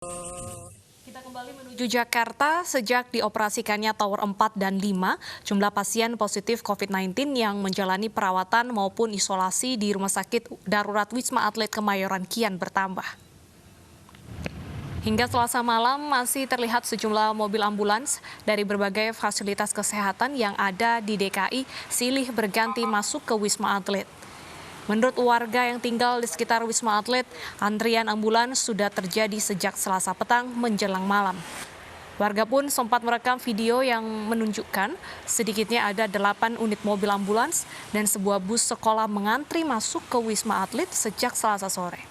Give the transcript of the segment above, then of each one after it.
Kita kembali menuju Jakarta. Sejak dioperasikannya Tower 4 dan 5, jumlah pasien positif COVID-19 yang menjalani perawatan maupun isolasi di Rumah Sakit Darurat Wisma Atlet Kemayoran kian bertambah. Hingga Selasa malam masih terlihat sejumlah mobil ambulans dari berbagai fasilitas kesehatan yang ada di DKI silih berganti masuk ke Wisma Atlet. Menurut warga yang tinggal di sekitar Wisma Atlet, antrian ambulans sudah terjadi sejak Selasa petang menjelang malam. Warga pun sempat merekam video yang menunjukkan sedikitnya ada 8 unit mobil ambulans dan sebuah bus sekolah mengantri masuk ke Wisma Atlet sejak Selasa sore.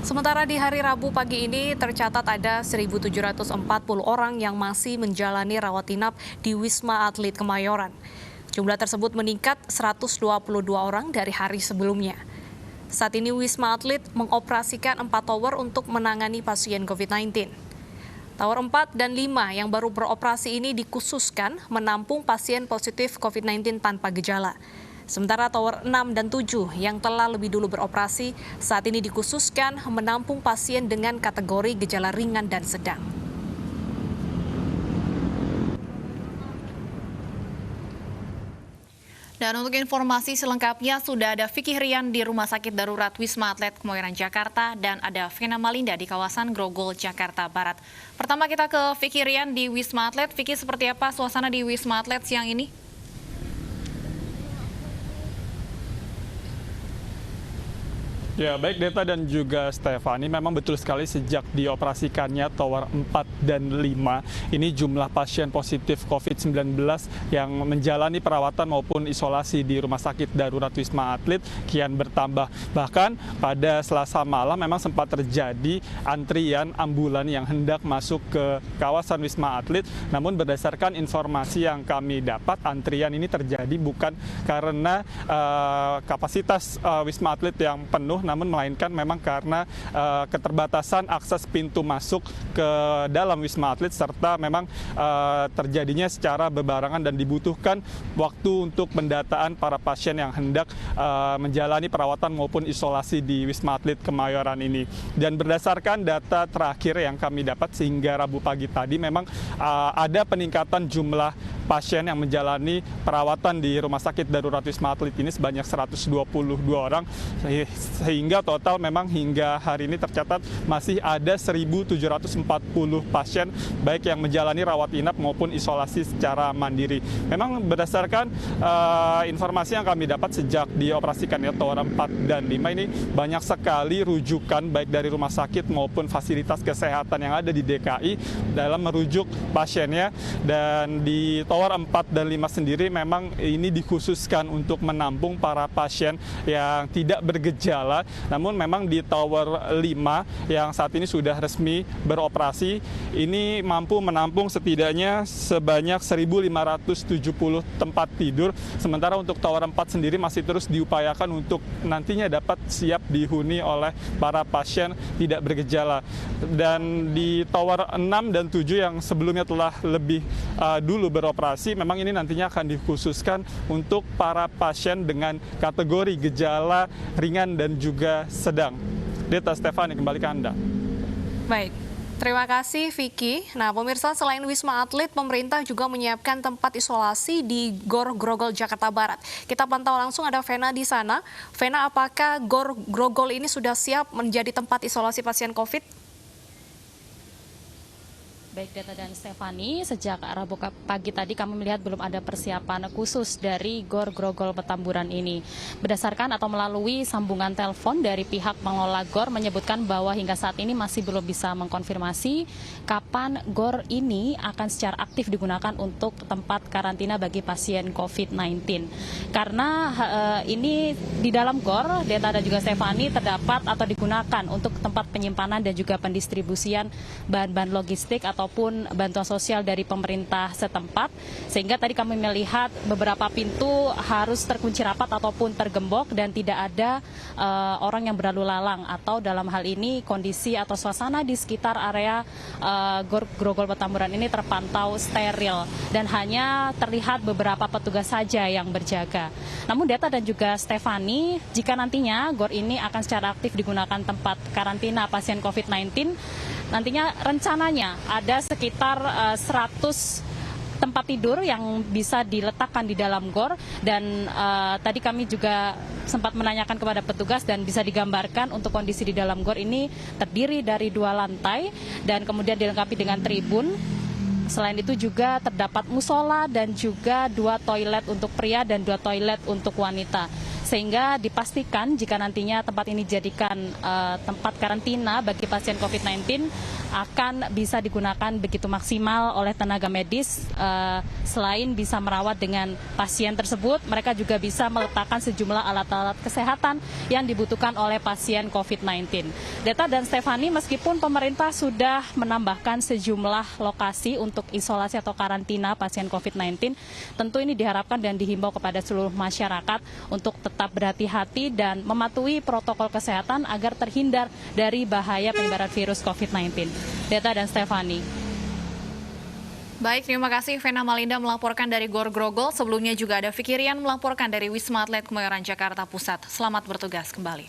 Sementara di hari Rabu pagi ini tercatat ada 1.740 orang yang masih menjalani rawat inap di Wisma Atlet Kemayoran. Jumlah tersebut meningkat 122 orang dari hari sebelumnya. Saat ini Wisma Atlet mengoperasikan 4 tower untuk menangani pasien COVID-19. Tower 4 dan 5 yang baru beroperasi ini dikhususkan menampung pasien positif COVID-19 tanpa gejala. Sementara Tower 6 dan 7 yang telah lebih dulu beroperasi saat ini dikhususkan menampung pasien dengan kategori gejala ringan dan sedang. Dan untuk informasi selengkapnya sudah ada Vicky Rian di Rumah Sakit Darurat Wisma Atlet Kemayoran Jakarta dan ada Vena Malinda di kawasan Grogol, Jakarta Barat. Pertama kita ke Vicky Rian di Wisma Atlet. Vicky, seperti apa suasana di Wisma Atlet siang ini? Ya, baik Deta dan juga Stefani, memang betul sekali sejak dioperasikannya Tower 4 dan 5, ini jumlah pasien positif COVID-19 yang menjalani perawatan maupun isolasi di Rumah Sakit Darurat Wisma Atlet kian bertambah. Bahkan pada Selasa malam memang sempat terjadi antrian ambulan yang hendak masuk ke kawasan Wisma Atlet, namun berdasarkan informasi yang kami dapat, antrian ini terjadi bukan karena kapasitas Wisma Atlet yang penuh, namun melainkan memang karena keterbatasan akses pintu masuk ke dalam Wisma Atlet serta memang terjadinya secara berbarengan dan dibutuhkan waktu untuk pendataan para pasien yang hendak menjalani perawatan maupun isolasi di Wisma Atlet Kemayoran ini. Dan berdasarkan data terakhir yang kami dapat sehingga Rabu pagi tadi memang ada peningkatan jumlah pasien yang menjalani perawatan di Rumah Sakit Darurat Wisma Atlet ini sebanyak 122 orang, sehingga total memang hingga hari ini tercatat masih ada 1.740 pasien baik yang menjalani rawat inap maupun isolasi secara mandiri. Memang berdasarkan informasi yang kami dapat sejak dioperasikannya Tower 4 dan 5 ini banyak sekali rujukan baik dari rumah sakit maupun fasilitas kesehatan yang ada di DKI dalam merujuk pasiennya, dan di Tower 4 dan 5 sendiri memang ini dikhususkan untuk menampung para pasien yang tidak bergejala. Namun memang di Tower 5 yang saat ini sudah resmi beroperasi, ini mampu menampung setidaknya sebanyak 1.570 tempat tidur. Sementara untuk Tower 4 sendiri masih terus diupayakan untuk nantinya dapat siap dihuni oleh para pasien tidak bergejala. Dan di Tower 6 dan 7 yang sebelumnya telah lebih dulu beroperasi, memang ini nantinya akan dikhususkan untuk para pasien dengan kategori gejala ringan dan juga sedang. Deta, Stefani, kembali ke Anda. Baik, terima kasih Vicky. Nah pemirsa, selain Wisma Atlet, pemerintah juga menyiapkan tempat isolasi di Gor Grogol, Jakarta Barat. Kita pantau langsung, ada Vena di sana. Vena, apakah Gor Grogol ini sudah siap menjadi tempat isolasi pasien COVID? Baik Deta dan Stefani, sejak Rabu pagi tadi kami melihat belum ada persiapan khusus dari Gor Grogol Petamburan ini. Berdasarkan atau melalui sambungan telepon dari pihak pengelola Gor menyebutkan bahwa hingga saat ini masih belum bisa mengkonfirmasi kapan Gor ini akan secara aktif digunakan untuk tempat karantina bagi pasien COVID-19. Karena ini di dalam Gor, Deta dan juga Stefani, terdapat atau digunakan untuk tempat penyimpanan dan juga pendistribusian bahan-bahan logistik atau ataupun bantuan sosial dari pemerintah setempat. Sehingga tadi kami melihat beberapa pintu harus terkunci rapat ataupun tergembok dan tidak ada orang yang berlalu lalang, atau dalam hal ini kondisi atau suasana di sekitar area Gor Grogol Petamburan ini terpantau steril dan hanya terlihat beberapa petugas saja yang berjaga. Namun Deta dan juga Stefani, jika nantinya GOR ini akan secara aktif digunakan tempat karantina pasien COVID-19, nantinya rencananya ada sekitar 100 tempat tidur yang bisa diletakkan di dalam GOR, dan tadi kami juga sempat menanyakan kepada petugas dan bisa digambarkan untuk kondisi di dalam GOR ini terdiri dari 2 lantai dan kemudian dilengkapi dengan tribun. Selain itu juga terdapat musola dan juga 2 toilet untuk pria dan 2 toilet untuk wanita. Sehingga dipastikan jika nantinya tempat ini dijadikan tempat karantina bagi pasien COVID-19 akan bisa digunakan begitu maksimal oleh tenaga medis. Selain bisa merawat dengan pasien tersebut, mereka juga bisa meletakkan sejumlah alat-alat kesehatan yang dibutuhkan oleh pasien COVID-19. Deta dan Stefani, meskipun pemerintah sudah menambahkan sejumlah lokasi untuk isolasi atau karantina pasien COVID-19, tentu ini diharapkan dan dihimbau kepada seluruh masyarakat untuk tetap berhati-hati dan mematuhi protokol kesehatan agar terhindar dari bahaya penyebaran virus COVID-19. Deta dan Stefani. Baik, terima kasih Vena Malinda melaporkan dari GOR Grogol. Sebelumnya juga ada Fikirian melaporkan dari Wisma Atlet Kemayoran, Jakarta Pusat. Selamat bertugas kembali.